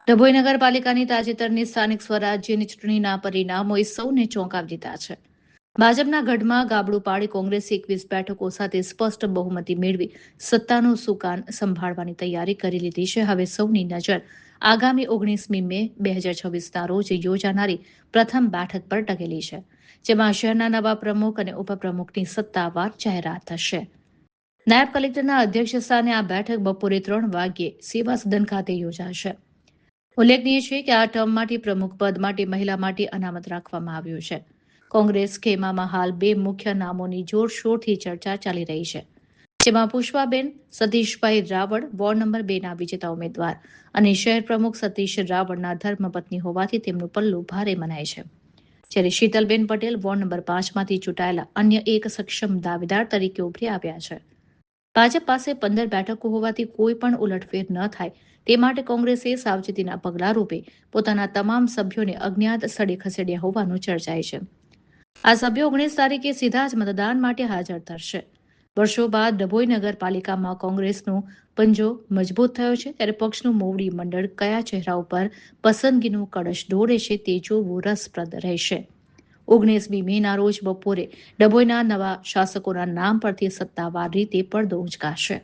ડભોઈ નગરપાલિકાની તાજેતરની સ્થાનિક સ્વરાજ્યની ચૂંટણીના પરિણામોએ સૌને ચોંકાવી દીધા છે. ભાજપના ગઢમાં ગાબડું પાડી કોંગ્રેસે 21 બેઠકો સાથે સ્પષ્ટ બહુમતી મેળવી સત્તાનું સુકાન સંભાળવાની તૈયારી કરી લીધી છે. હવે સૌની નજર આગામી 19મી મે 2026ના રોજ યોજાનારી પ્રથમ બેઠક પર ટકેલી છે, જેમાં શહેરના નવા પ્રમુખ અને ઉપપ્રમુખની સત્તાવાર જાહેરાત થશે. નાયબ કલેક્ટરના અધ્યક્ષસ્થાને આ બેઠક બપોરે 3 વાગ્યે સેવા સદન ખાતે યોજાશે. ઉલ્લેખનીય છે કે આ ટર્મ માટે પ્રમુખ પદ માટે મહિલા માટે અનામત રાખવામાં આવ્યું છે. કોંગ્રેસ સ્કીમામાં હાલ 2 મુખ્ય નામોની જોરશોરથી ચર્ચા ચાલી રહી છે, જેમાં પુષ્પાબેન સતીશભાઈ રાવળ વોર્ડ નંબર 2ના વિજેતા ઉમેદવાર અને શહેર પ્રમુખ સતીશ રાવળના ધર્મપત્ની હોવાથી તેમનું પલ્લું ભારે મનાય છે. જ્યારે શીતલબેન પટેલ વોર્ડ નંબર 5માંથી ચૂંટાયેલા અન્ય એક સક્ષમ દાવેદાર તરીકે ઉભરી આવ્યા છે. ભાજપ પાસે 15 બેઠકો હોવાથી કોઈ પણ ઉલટફેર ન થાય તે માટે કોંગ્રેસે સાવચેતીના પગલાં રૂપે પોતાના તમામ સભ્યોને અજ્ઞાત સ્થળે ખસેડ્યા હોવાનું ચર્ચાય છે. આ સભ્યો 19 તારીખે સીધા જ મતદાન માટે હાજર થશે. વર્ષો બાદ ડભોઈ નગરપાલિકામાં કોંગ્રેસનો પંજો મજબૂત થયો છે, ત્યારે પક્ષનું મોવડી મંડળ કયા ચહેરા ઉપર પસંદગીનું કળશ દોરે છે તે જોવું રસપ્રદ રહેશે. 19મી મેના રોજ બપોરે ડભોઈના નવા શાસકોના નામ પરથી સત્તાવાર રીતે પડદો ઉંચકાશે.